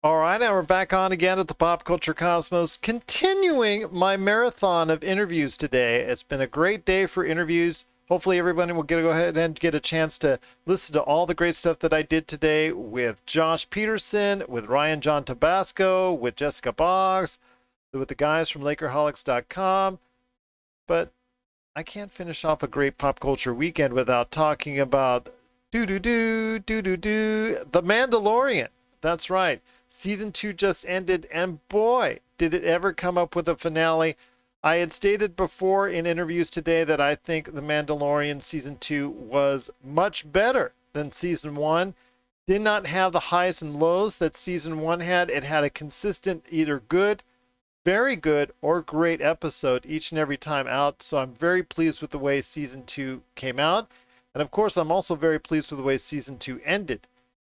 All right, now we're back on again at the Pop Culture Cosmos, continuing my marathon of interviews today. It's been a great day for interviews. Hopefully, everybody will go ahead and get a chance to listen to all the great stuff that I did today with Josh Peterson, with Ryan John Tabasco, with Jessica Boggs, with the guys from Lakerholics.com. But I can't finish off a great pop culture weekend without talking about The Mandalorian. That's right. Season 2 just ended, and boy, did it ever come up with a finale. I had stated before in interviews today that I think The Mandalorian Season 2 was much better than Season 1. Did not have the highs and lows that Season 1 had. It had a consistent, either good, very good, or great episode each and every time out. So I'm very pleased with the way Season 2 came out. And of course, I'm also very pleased with the way Season 2 ended.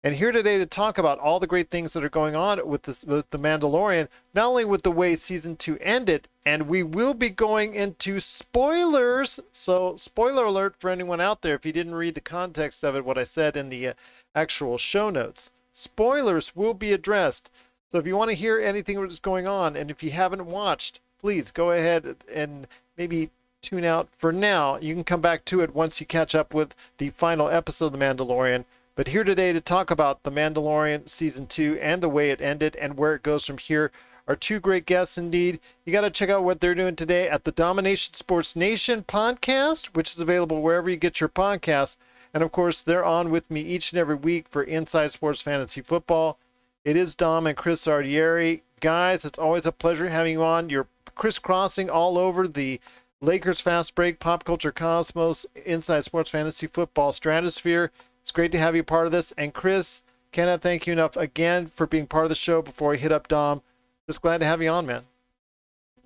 And here today to talk about all the great things that are going on with The Mandalorian, not only with the way Season 2 ended, and we will be going into spoilers. So spoiler alert for anyone out there, if you didn't read the context of it, what I said in the actual show notes. Spoilers will be addressed. So if you want to hear anything that's going on, and if you haven't watched, please go ahead and maybe tune out for now. You can come back to it once you catch up with the final episode of The Mandalorian. But here today to talk about The Mandalorian Season 2 and the way it ended and where it goes from here are two great guests indeed. You got to check out what they're doing today at the Dom-Ination Sports Nation podcast, which is available wherever you get your podcasts. And of course, they're on with me each and every week for Inside Sports Fantasy Football. It is Dom and Chris Lardieri. Guys, it's always a pleasure having you on. You're crisscrossing all over the Lakers Fast Break, Pop Culture Cosmos, Inside Sports Fantasy Football stratosphere. It's great to have you part of this. And Chris, cannot thank you enough again for being part of the show before I hit up Dom. Just glad to have you on, man.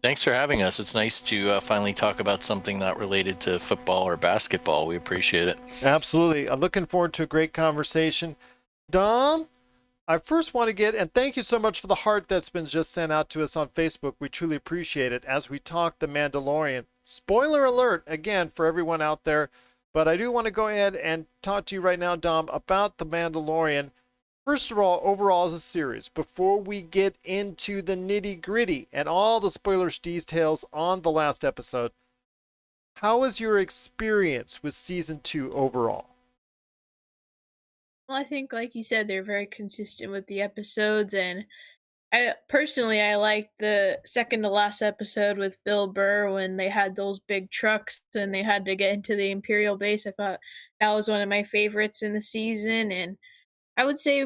Thanks for having us. It's nice to finally talk about something not related to football or basketball. We appreciate it. Absolutely. I'm looking forward to a great conversation. Dom, I first want to get, and thank you so much for the heart that's been just sent out to us on Facebook. We truly appreciate it as we talk The Mandalorian. Spoiler alert, again, for everyone out there. But I do want to go ahead and talk to you right now, Dom, about The Mandalorian. First of all, overall as a series, before we get into the nitty-gritty and all the spoilers details on the last episode, how was your experience with Season 2 overall? Well, I think, like you said, they're very consistent with the episodes, and I like the second to last episode with Bill Burr when they had those big trucks and they had to get into the Imperial base. I thought that was one of my favorites in the season, and I would say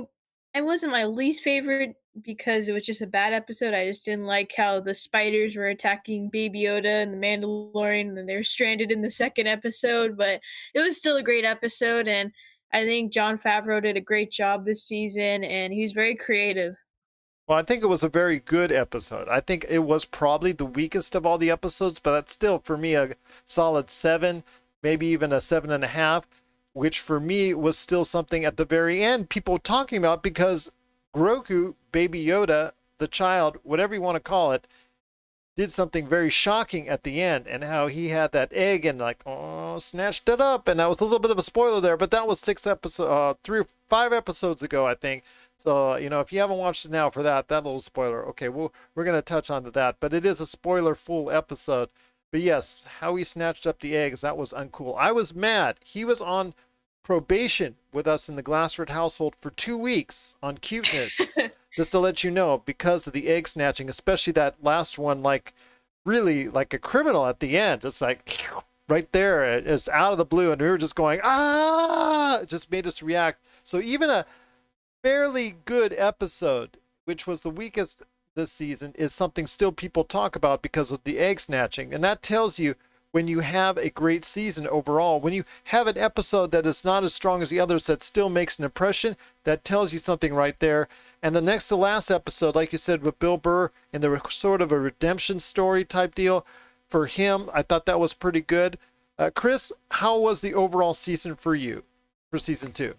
it wasn't my least favorite because it was just a bad episode. I just didn't like how the spiders were attacking Baby Yoda and the Mandalorian, and they were stranded in the second episode. But it was still a great episode, and I think Jon Favreau did a great job this season, and he's very creative. Well, I think it was a very good episode. I think it was probably the weakest of all the episodes, but that's still, for me, a solid 7, maybe even a 7.5, which for me was still something at the very end people talking about because Grogu, Baby Yoda, the child, whatever you want to call it, did something very shocking at the end, and how he had that egg and snatched it up, and that was a little bit of a spoiler there, but that was 3 or 5 episodes ago, I think. So, if you haven't watched it now for that little spoiler, okay, we're going to touch on to that. But it is a spoiler-full episode. But yes, how he snatched up the eggs, that was uncool. I was mad. He was on probation with us in the Glassford household for 2 weeks on cuteness. Just to let you know, because of the egg snatching, especially that last one, really like a criminal at the end. It's like right there, it's out of the blue, and we were just going, ah! It just made us react. So even a fairly good episode, which was the weakest this season, is something still people talk about because of the egg snatching. And that tells you when you have a great season overall, when you have an episode that is not as strong as the others that still makes an impression, that tells you something right there. And the next to last episode, like you said, with Bill Burr and the sort of a redemption story type deal for him, I thought that was pretty good. Chris, how was the overall season for you for Season 2?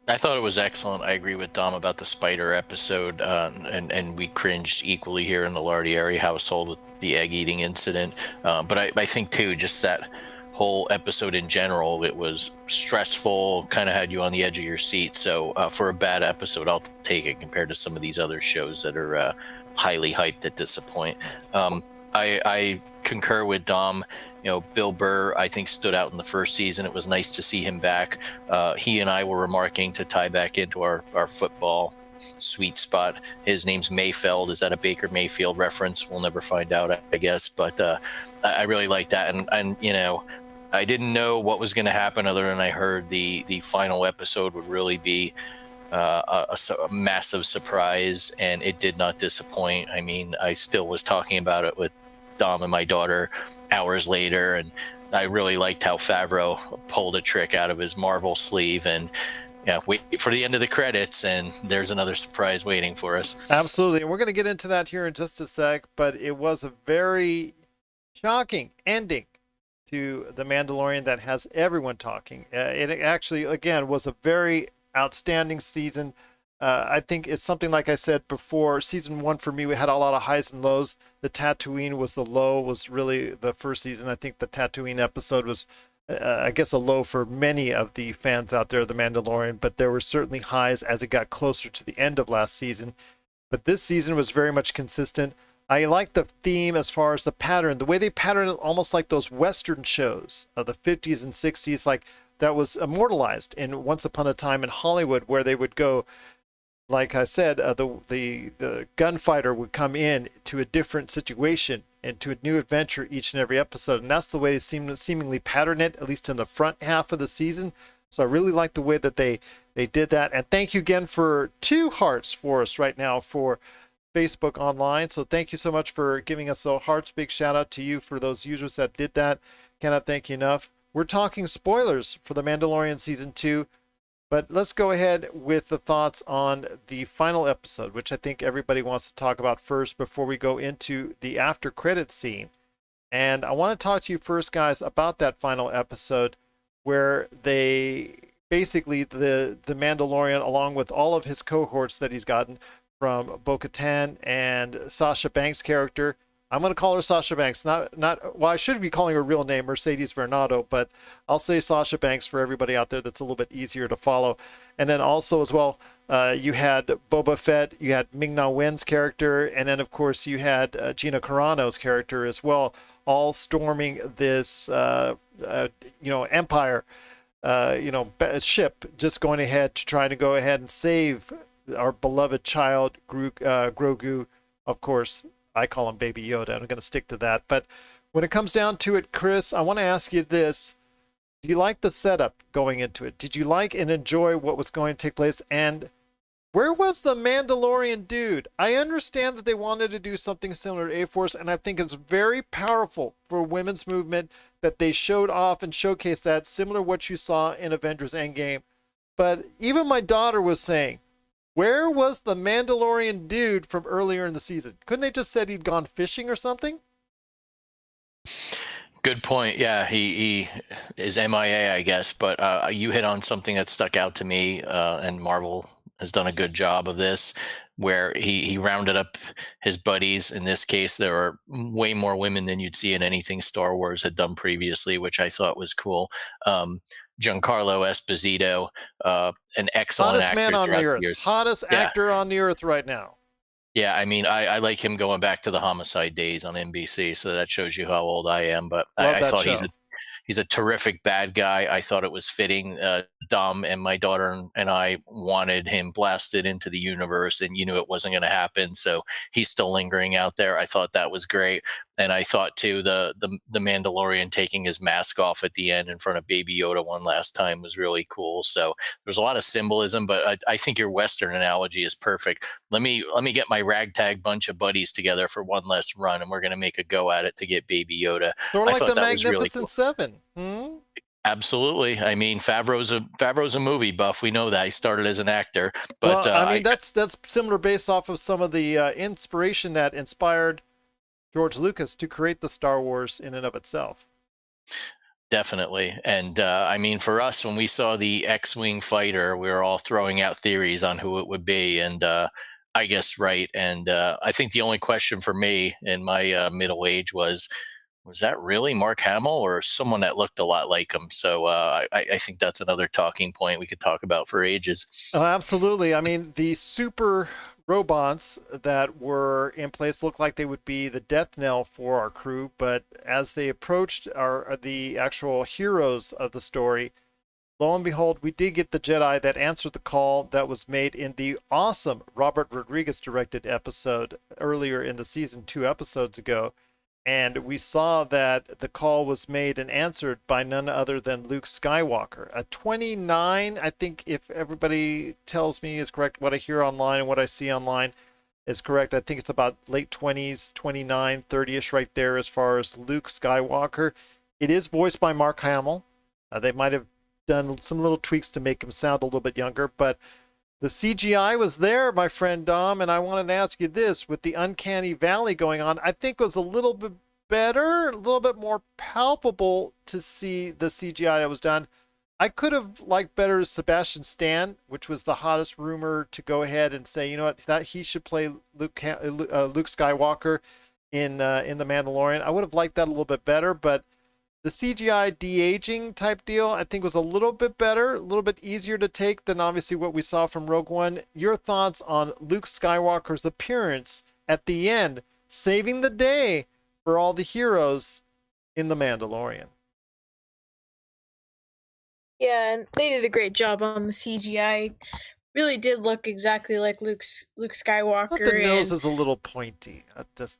I thought it was excellent. I agree with Dom about the spider episode, and we cringed equally here in the Lardieri household with the egg eating incident. But I think too, just that whole episode in general, it was stressful, kind of had you on the edge of your seat. So for a bad episode, I'll take it compared to some of these other shows that are highly hyped that disappoint. I concur with Dom. Bill Burr, I think, stood out in the first season. It was nice to see him back. He and I were remarking, to tie back into our football sweet spot, his name's Mayfeld. Is that a Baker Mayfield reference? We'll never find out, I guess. But I really like that. And I didn't know what was going to happen, other than I heard the final episode would really be a massive surprise, and it did not disappoint. I mean, I still was talking about it with Dom and my daughter hours later, and I really liked how Favreau pulled a trick out of his Marvel sleeve, and wait for the end of the credits, and there's another surprise waiting for us. Absolutely, and we're going to get into that here in just a sec, but it was a very shocking ending to The Mandalorian that has everyone talking. It actually, again, was a very outstanding season. I think it's something, like I said before, season 1 for me, we had a lot of highs and lows. The Tatooine was the low, was really the first season. I think the Tatooine episode was, I guess, a low for many of the fans out there of The Mandalorian, but there were certainly highs as it got closer to the end of last season. But this season was very much consistent. I like the theme as far as the pattern, the way they pattern it, almost like those Western shows of the 50s and 60s, like that was immortalized in Once Upon a Time in Hollywood, where they would go, like I said, the gunfighter would come in to a different situation and to a new adventure each and every episode. And that's the way they seemingly pattern it, at least in the front half of the season. So I really like the way that they did that. And thank you again for 2 hearts for us right now for Facebook Online. So thank you so much for giving us those hearts. Big shout out to you for those users that did that. Cannot thank you enough. We're talking spoilers for The Mandalorian Season 2. But let's go ahead with the thoughts on the final episode, which I think everybody wants to talk about first before we go into the after credits scene. And I want to talk to you first, guys, about that final episode where they basically, the Mandalorian, along with all of his cohorts that he's gotten from Bo-Katan and Sasha Banks' character. I'm going to call her Sasha Banks. Well, I should be calling her real name, Mercedes Vernado, but I'll say Sasha Banks for everybody out there that's a little bit easier to follow. And then also as well, you had Boba Fett, you had Ming-Na Wen's character, and then of course you had Gina Carano's character as well, all storming this, Empire, ship, just going ahead to try to go ahead and save our beloved child, Grogu, of course. I call him Baby Yoda. I'm going to stick to that. But when it comes down to it, Chris, I want to ask you this. Do you like the setup going into it? Did you like and enjoy what was going to take place? And where was the Mandalorian dude? I understand that they wanted to do something similar to A-Force, and I think it's very powerful for women's movement that they showed off and showcased that, similar to what you saw in Avengers Endgame. But even my daughter was saying, where was the Mandalorian dude from earlier in the season? Couldn't they just said he'd gone fishing or something? Good point. Yeah, he is MIA, I guess. But you hit on something that stuck out to me, and Marvel has done a good job of this, where he rounded up his buddies. In this case, there are way more women than you'd see in anything Star Wars had done previously, which I thought was cool. Giancarlo Esposito, an excellent hottest actor man on the earth, years. hottest actor on the earth right now. Yeah, I mean, I like him going back to the Homicide days on NBC, so that shows you how old I am. But I thought he's a terrific bad guy. I thought it was fitting. Dom and my daughter and I wanted him blasted into the universe, and you knew it wasn't going to happen. So he's still lingering out there. I thought that was great. And I thought, too, the Mandalorian taking his mask off at the end in front of Baby Yoda one last time was really cool. So there's a lot of symbolism, but I think your Western analogy is perfect. Let me get my ragtag bunch of buddies together for one last run, and we're going to make a go at it to get Baby Yoda. Sort of like the Magnificent really cool. Seven. Absolutely. I mean, Favreau's a movie buff. We know that. He started as an actor. But well, I mean, that's similar based off of some of the inspiration that inspired George Lucas to create the Star Wars in and of itself. Definitely. And I mean, for us, when we saw the X-Wing fighter, we were all throwing out theories on who it would be. And I guess right. And I think the only question for me in my middle age was, was that really Mark Hamill or someone that looked a lot like him? So I think that's another talking point we could talk about for ages. Oh, absolutely. I mean, the super robots that were in place looked like they would be the death knell for our crew, but as they approached the actual heroes of the story, lo and behold, we did get the Jedi that answered the call that was made in the awesome Robert Rodriguez directed episode earlier in the season, 2 episodes ago. And we saw that the call was made and answered by none other than Luke Skywalker. A 29, I think, if everybody tells me is correct, what I hear online and what I see online is correct. I think it's about late 20s, 29, 30-ish right there as far as Luke Skywalker. It is voiced by Mark Hamill. They might have done some little tweaks to make him sound a little bit younger, but the CGI was there, my friend Dom, and I wanted to ask you this. With the Uncanny Valley going on, I think it was a little bit better, a little bit more palpable to see the CGI that was done. I could have liked better Sebastian Stan, which was the hottest rumor to go ahead and say, you know what, that he should play Luke Skywalker in The Mandalorian. I would have liked that a little bit better, but the CGI de-aging type deal, I think, was a little bit better, a little bit easier to take than obviously what we saw from Rogue One. Your thoughts on Luke Skywalker's appearance at the end, saving the day for all the heroes in The Mandalorian? Yeah, and they did a great job on the CGI. Really did look exactly like Luke Skywalker. But the nose and is a little pointy.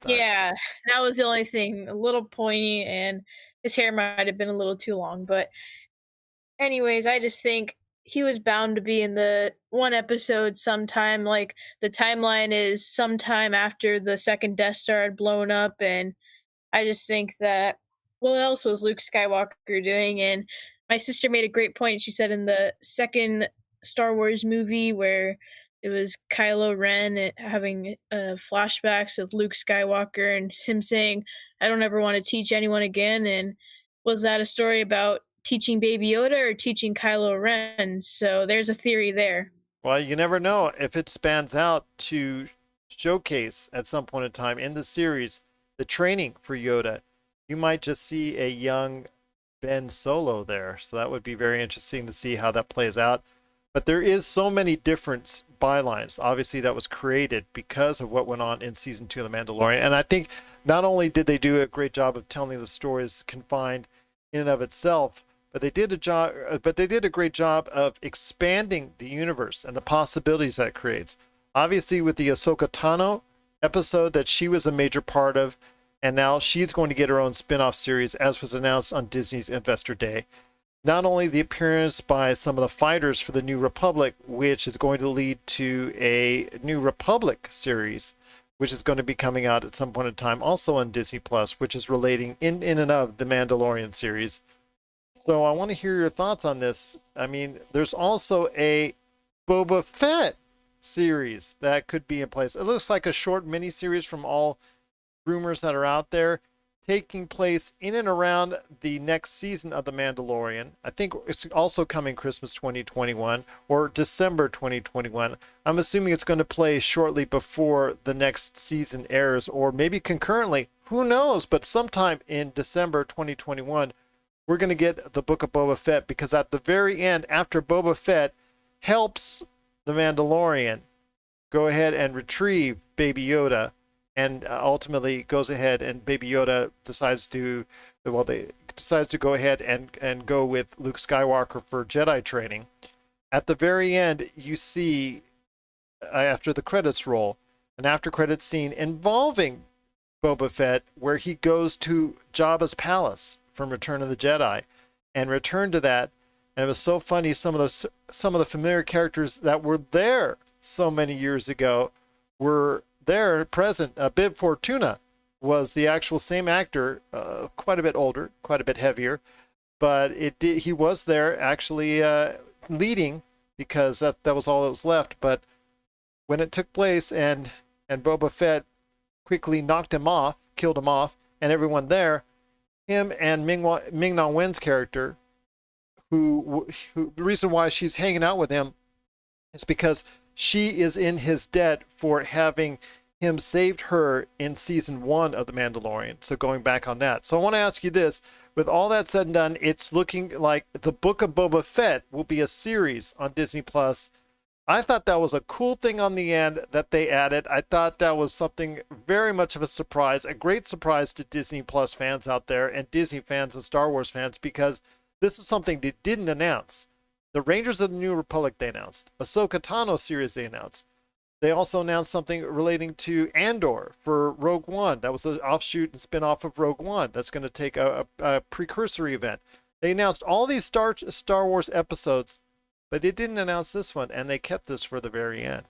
yeah, that was the only thing, a little pointy, and his hair might have been a little too long. But anyways, I just think he was bound to be in the one episode sometime. Like, the timeline is sometime after the second Death Star had blown up, and I just think that what else was Luke Skywalker doing? And my sister made a great point. She said in the second Star Wars movie where it was Kylo Ren having flashbacks of Luke Skywalker and him saying, "I don't ever want to teach anyone again." And was that a story about teaching Baby Yoda or teaching Kylo Ren? So there's a theory there. Well, you never know if it spans out to showcase at some point in time in the series the training for Yoda. You might just see a young Ben Solo there. So that would be very interesting to see how that plays out. But there is so many different bylines, obviously, that was created because of what went on in season 2 of The Mandalorian. And I think not only did they do a great job of telling the stories confined in and of itself, but they did a great job of expanding the universe and the possibilities that it creates. Obviously, with the Ahsoka Tano episode that she was a major part of, and now she's going to get her own spin-off series, as was announced on Disney's Investor Day. Not only the appearance by some of the fighters for the New Republic, which is going to lead to a New Republic series, which is going to be coming out at some point in time, also on Disney Plus, which is relating in and of the Mandalorian series. So I want to hear your thoughts on this. I mean, there's also a Boba Fett series that could be in place. It looks like a short mini series from all rumors that are out there, taking place in and around the next season of The Mandalorian. I think it's also coming Christmas 2021 or December 2021. I'm assuming it's going to play shortly before the next season airs, or maybe concurrently. Who knows? But sometime in December 2021, we're going to get the Book of Boba Fett, because at the very end, after Boba Fett helps the Mandalorian go ahead and retrieve Baby Yoda, and ultimately goes ahead and Baby Yoda decides to go ahead and go with Luke Skywalker for Jedi training. At the very end, you see, after the credits roll, an after credits scene involving Boba Fett, where he goes to Jabba's palace from Return of the Jedi, and returned to that. And it was so funny. Some of the familiar characters that were there so many years ago were there present. Bib Fortuna was the actual same actor, quite a bit older, quite a bit heavier, but he was there actually leading, because that was all that was left. But when it took place and Boba Fett quickly knocked him off, killed him off, and everyone there, him and Ming-Na Wen's character, who the reason why she's hanging out with him is because she is in his debt for having him saved her in season 1 of The Mandalorian. So going back on that. So I want to ask you this. With all that said and done, it's looking like the Book of Boba Fett will be a series on Disney Plus. I thought that was a cool thing on the end that they added. I thought that was something very much of a surprise, a great surprise to Disney Plus fans out there and Disney fans and Star Wars fans, because this is something they didn't announce. The Rangers of the New Republic they announced. Ahsoka Tano series they announced. They also announced something relating to Andor for Rogue One. That was an offshoot and spin-off of Rogue One. That's going to take a precursory event. They announced all these Star Wars episodes, but they didn't announce this one, and they kept this for the very end.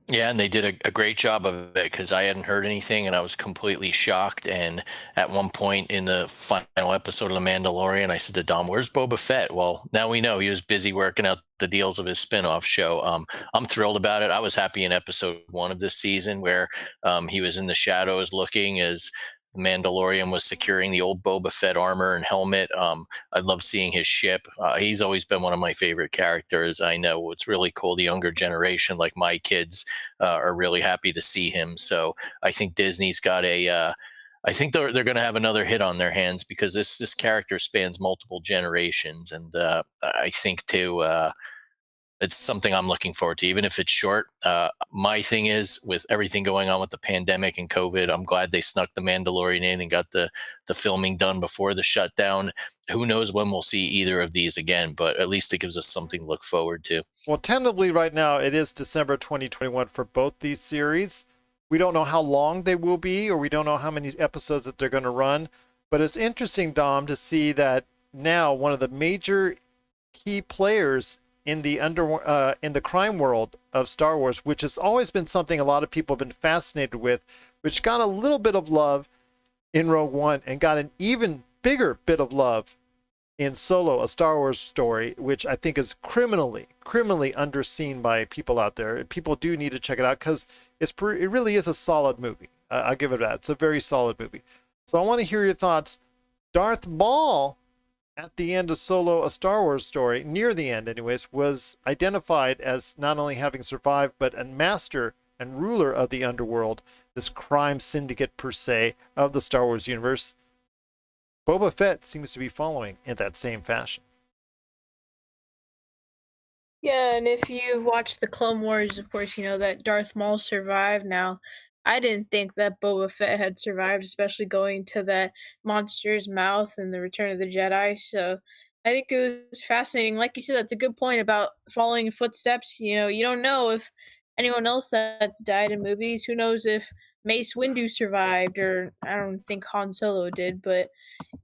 Yeah, and they did a great job of it, because I hadn't heard anything and I was completely shocked. And at one point in the final episode of The Mandalorian, I said to Dom, "Where's Boba Fett?" Well, now we know he was busy working out the deals of his spin-off show. I'm thrilled about it. I was happy in episode 1 of this season where he was in the shadows looking as the Mandalorian was securing the old Boba Fett armor and helmet. I love seeing his ship. He's always been one of my favorite characters. I know it's really cool. The younger generation, like my kids, are really happy to see him. So I think Disney's got I think they're going to have another hit on their hands, because this character spans multiple generations, and I think it's something I'm looking forward to, even if it's short. My thing is, with everything going on with the pandemic and COVID, I'm glad they snuck The Mandalorian in and got the filming done before the shutdown. Who knows when we'll see either of these again, but at least it gives us something to look forward to. Well, tentatively right now, it is December 2021 for both these series. We don't know how long they will be, or we don't know how many episodes that they're going to run. But it's interesting, Dom, to see that now one of the major key players in the crime world of Star Wars, which has always been something a lot of people have been fascinated with, which got a little bit of love in Rogue One and got an even bigger bit of love in Solo, a Star Wars story, which I think is criminally underseen by people out there. People do need to check it out, because it really is a solid movie. I'll give it that. It's a very solid movie. So I want to hear your thoughts. Darth Maul, at the end of Solo, a Star Wars story, near the end anyways, was identified as not only having survived, but a master and ruler of the underworld, this crime syndicate per se of the Star Wars universe. Boba Fett seems to be following in that same fashion. Yeah, and if you've watched the Clone Wars, of course, you know that Darth Maul survived. Now, I didn't think that Boba Fett had survived, especially going to that monster's mouth in the Return of the Jedi. So I think it was fascinating. Like you said, that's a good point about following in footsteps. You know, you don't know if anyone else that's died in movies. Who knows if Mace Windu survived, or I don't think Han Solo did, but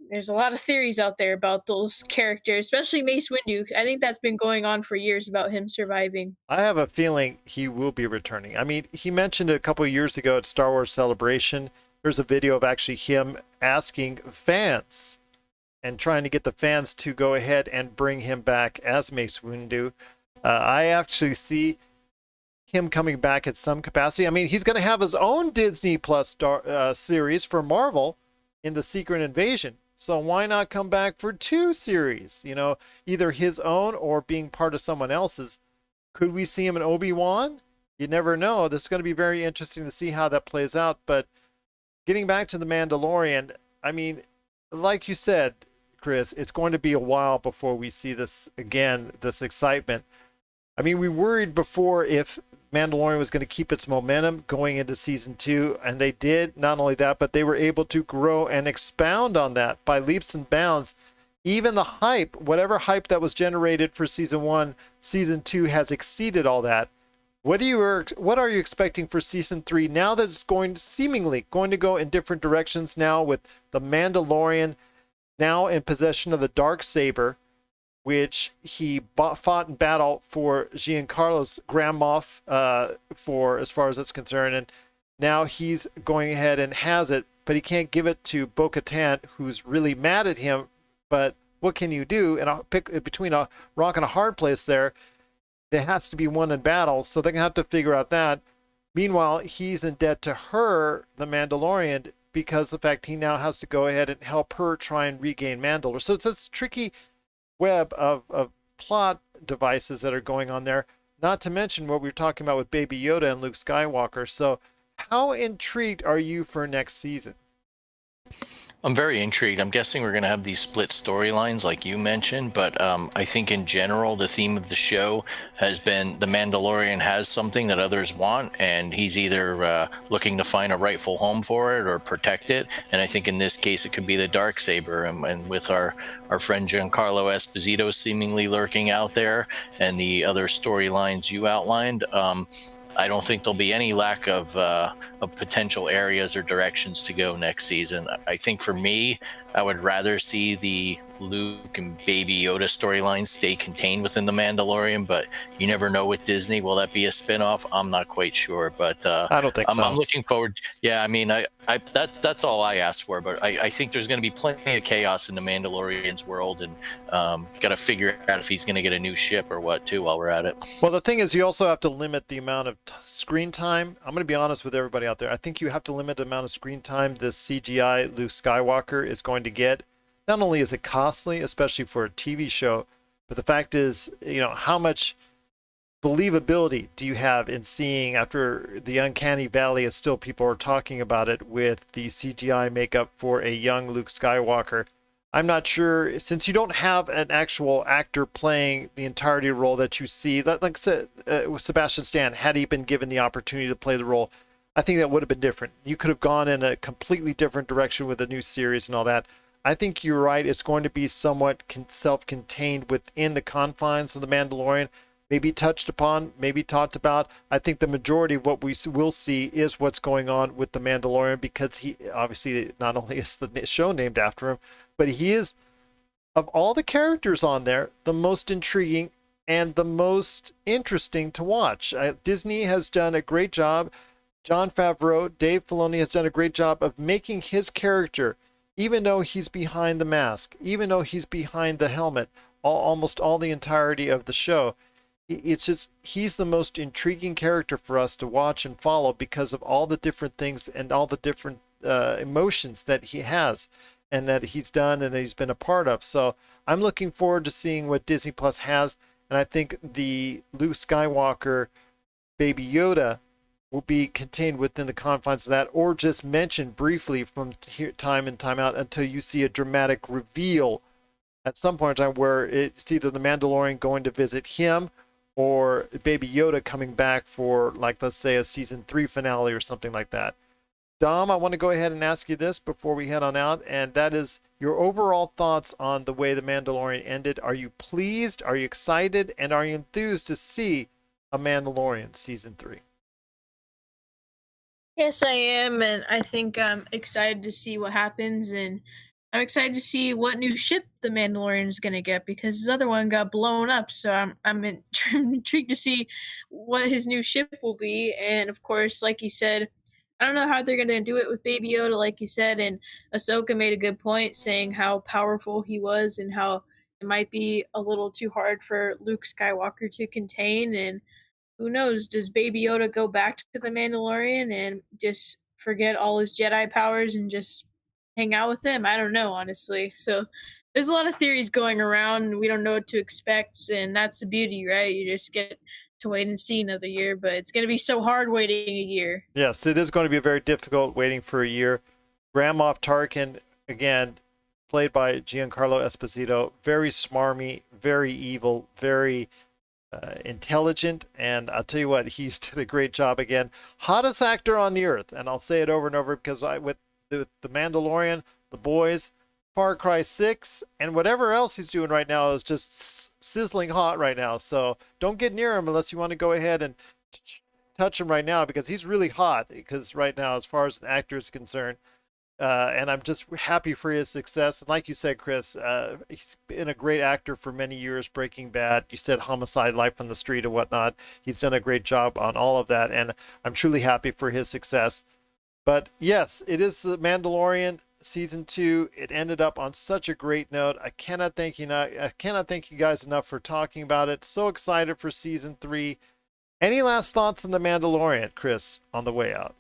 there's a lot of theories out there about those characters, especially Mace Windu. I think that's been going on for years about him surviving. I have a feeling he will be returning. I mean, he mentioned it a couple of years ago at Star Wars Celebration. There's a video of actually him asking fans and trying to get the fans to go ahead and bring him back as Mace Windu. I actually see him coming back at some capacity. I mean, he's going to have his own Disney Plus series for Marvel in the Secret Invasion. So why not come back for 2 series? You know, either his own or being part of someone else's. Could we see him in Obi-Wan? You never know. This is going to be very interesting to see how that plays out. But getting back to The Mandalorian, I mean, like you said, Chris, it's going to be a while before we see this again, this excitement. I mean, we worried before if Mandalorian was going to keep its momentum going into season 2, and they did. Not only that, but they were able to grow and expound on that by leaps and bounds. Even the hype, whatever hype that was generated for season 1, season 2 has exceeded all that. What are you expecting for season 3 now that it's seemingly going to go in different directions now, with the Mandalorian now in possession of the Darksaber, which he fought in battle for Giancarlo's Ramoff, for as far as that's concerned, and now he's going ahead and has it, but he can't give it to Bo-Katan, who's really mad at him. But what can you do? And I'll pick between a rock and a hard place there. There has to be one in battle, so they're gonna have to figure out that. Meanwhile, he's in debt to her, the Mandalorian, because of the fact he now has to go ahead and help her try and regain Mandalore. So it's this tricky web of plot devices that are going on there. not to mention what we were talking about with Baby Yoda and Luke Skywalker. So, how intrigued are you for next season? I'm very intrigued. I'm guessing we're going to have these split storylines like you mentioned, but I think in general, the theme of the show has been the Mandalorian has something that others want, and he's either looking to find a rightful home for it or protect it. And I think in this case, it could be the Darksaber. And with our friend Giancarlo Esposito seemingly lurking out there and the other storylines you outlined, I don't think there'll be any lack of potential areas or directions to go next season. I think for me, I would rather see the Luke and Baby Yoda storyline stay contained within the Mandalorian, but you never know with Disney. Will that be a spinoff? I'm not quite sure, but I don't think so. I'm looking forward. Yeah, I mean, that's all I asked for, but I think there's going to be plenty of chaos in the Mandalorian's world, and got to figure out if he's going to get a new ship or what too while we're at it. Well, the thing is, you also have to limit the amount of screen time. I'm going to be honest with everybody out there. I think you have to limit the amount of screen time this CGI Luke Skywalker is going to get. Not only is it costly, especially for a TV show, but the fact is, how much believability do you have in seeing after the uncanny valley, as still people are talking about it, with the CGI makeup for a young Luke Skywalker? I'm not sure, since you don't have an actual actor playing the entirety of the role that you see, like I said, with Sebastian Stan, had he been given the opportunity to play the role, I think that would have been different. You could have gone in a completely different direction with a new series and all that. I think you're right. It's going to be somewhat self-contained within the confines of The Mandalorian. Maybe touched upon, maybe talked about. I think the majority of what we will see is what's going on with The Mandalorian, because he obviously not only is the show named after him, but he is, of all the characters on there, the most intriguing and the most interesting to watch. Disney has done a great job. Jon Favreau, Dave Filoni has done a great job of making his character, even though he's behind the mask, even though he's behind the helmet, almost all the entirety of the show. It's just, he's the most intriguing character for us to watch and follow because of all the different things and all the different emotions that he has and that he's done and that he's been a part of. So I'm looking forward to seeing what Disney Plus has. And I think the Luke Skywalker Baby Yoda will be contained within the confines of that, or just mentioned briefly from time and time out until you see a dramatic reveal at some point in time where it's either the Mandalorian going to visit him or Baby Yoda coming back for, like, let's say a season 3 finale or something like that. Dom, I want to go ahead and ask you this before we head on out, and that is your overall thoughts on the way the Mandalorian ended. Are you pleased? Are you excited? And are you enthused to see a Mandalorian season 3? Yes, I am, and I think I'm excited to see what happens, and I'm excited to see what new ship the Mandalorian is gonna get because his other one got blown up. So I'm intrigued to see what his new ship will be, and of course, like you said, I don't know how they're gonna do it with Baby Yoda, like you said, and Ahsoka made a good point saying how powerful he was and how it might be a little too hard for Luke Skywalker to contain, and who knows? Does Baby Yoda go back to the Mandalorian and just forget all his Jedi powers and just hang out with him? I don't know, honestly. So there's a lot of theories going around. And we don't know what to expect, and that's the beauty, right? You just get to wait and see another year, but it's going to be so hard waiting a year. Yes, it is going to be very difficult waiting for a year. Ramoff Tarkin, again, played by Giancarlo Esposito, very smarmy, very evil, very intelligent, and I'll tell you what, he's did a great job again. Hottest actor on the earth, and I'll say it over and over because with the Mandalorian, The Boys, Far Cry 6, and whatever else he's doing right now is just sizzling hot right now. So don't get near him unless you want to go ahead and touch him right now because he's really hot. Because right now, as far as an actor is concerned, and I'm just happy for his success. And like you said, Chris, he's been a great actor for many years. Breaking Bad, you said Homicide, Life on the Street, and whatnot. He's done a great job on all of that, and I'm truly happy for his success. But yes, it is the Mandalorian season 2. It ended up on such a great note. I cannot thank you guys enough for talking about it. So excited for season 3. Any last thoughts on the Mandalorian, Chris, on the way out?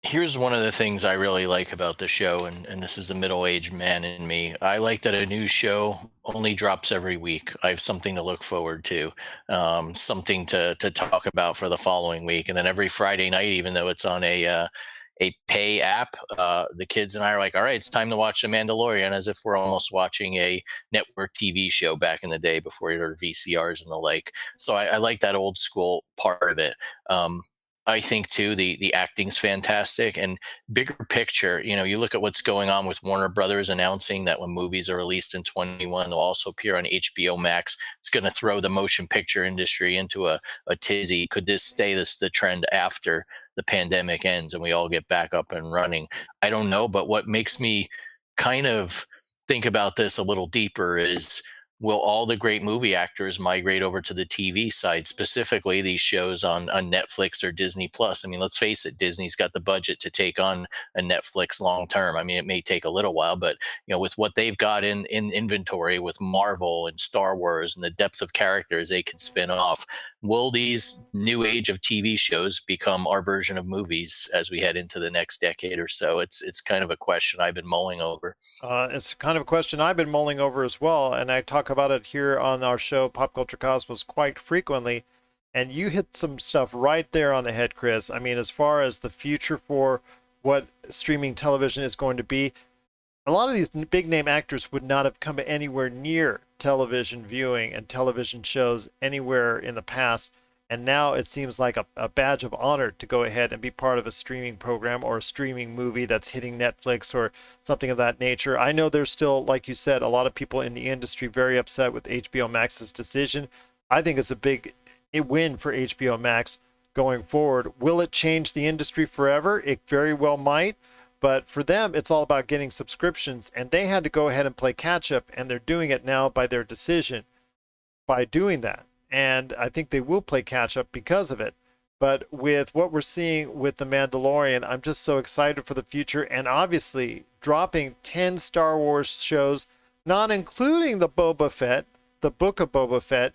Here's one of the things I really like about the show, and this is the middle-aged man in me. I like that a new show only drops every week. I have something to look forward to, something to talk about for the following week, and then every Friday night, even though it's on a pay app, the kids and I are like, all right, it's time to watch The Mandalorian, as if we're almost watching a network TV show back in the day before there were VCRs and the like. So I like that old school part of it. I think too the acting's fantastic, and bigger picture, you look at what's going on with Warner Brothers announcing that when movies are released in 21 they'll also appear on HBO Max. It's going to throw the motion picture industry into a tizzy. Could this stay this the trend after the pandemic ends and we all get back up and running? I don't know, but what makes me kind of think about this a little deeper is, will all the great movie actors migrate over to the TV side, specifically these shows on Netflix or Disney Plus? I mean, let's face it, Disney's got the budget to take on a Netflix long term. I mean, it may take a little while, but with what they've got in inventory with Marvel and Star Wars and the depth of characters they can spin off, will these new age of TV shows become our version of movies as we head into the next decade or so? It's kind of a question I've been mulling over. It's kind of a question I've been mulling over as well, and I talk about it here on our show, Pop Culture Cosmos, quite frequently. And you hit some stuff right there on the head, Chris. I mean, as far as the future for what streaming television is going to be, a lot of these big name actors would not have come anywhere near television viewing and television shows anywhere in the past. And now it seems like a badge of honor to go ahead and be part of a streaming program or a streaming movie that's hitting Netflix or something of that nature. I know there's still, like you said, a lot of people in the industry very upset with HBO Max's decision. I think it's a big win for HBO Max going forward. Will it change the industry forever? It very well might. But for them, it's all about getting subscriptions, and they had to go ahead and play catch up, and they're doing it now by their decision by doing that. And I think they will play catch up because of it. But with what we're seeing with The Mandalorian, I'm just so excited for the future. And obviously, dropping 10 Star Wars shows, not including the Boba Fett, the Book of Boba Fett,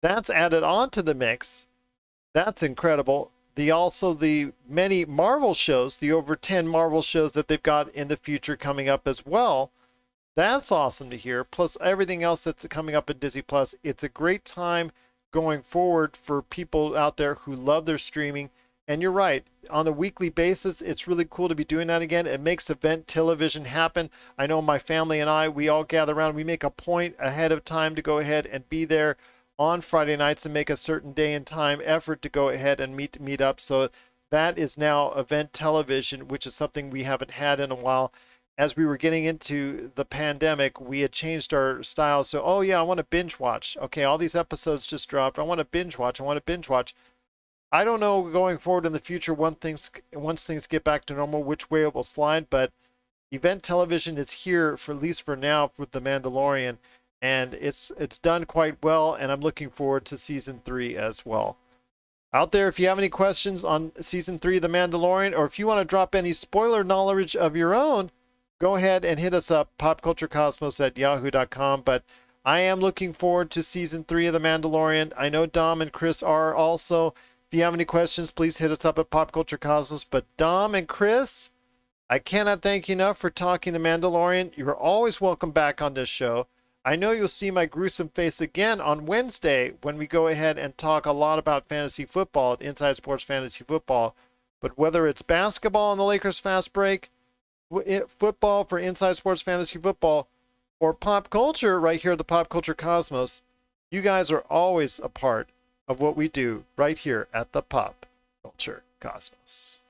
that's added on to the mix. That's incredible. The many Marvel shows, the over 10 Marvel shows that they've got in the future coming up as well. That's awesome to hear. Plus everything else that's coming up in Disney Plus. It's a great time going forward for people out there who love their streaming. And you're right, on a weekly basis, it's really cool to be doing that again. It makes event television happen. I know my family and I, we all gather around. We make a point ahead of time to go ahead and be there on Friday nights and make a certain day and time effort to go ahead and meet up. So that is now event television, which is something we haven't had in a while. As we were getting into the pandemic, we had changed our style. So, oh yeah, I want to binge watch. Okay, all these episodes just dropped. I want to binge watch. I don't know going forward in the future once things get back to normal, which way it will slide, but event television is here for at least for now with The Mandalorian, and it's done quite well, and I'm looking forward to season 3 as well. Out there, if you have any questions on season 3 of The Mandalorian, or if you want to drop any spoiler knowledge of your own, go ahead and hit us up, popculturecosmos@yahoo.com. But I am looking forward to season 3 of The Mandalorian. I know Dom and Chris are also. If you have any questions, please hit us up at Pop Culture Cosmos. But Dom and Chris, I cannot thank you enough for talking to Mandalorian. You're always welcome back on this show. I know you'll see my gruesome face again on Wednesday when we go ahead and talk a lot about fantasy football at Inside Sports Fantasy Football. But whether it's basketball on the Lakers Fast Break, football for Inside Sports Fantasy Football, or pop culture right here at the Pop Culture Cosmos, you guys are always a part of what we do right here at the Pop Culture Cosmos.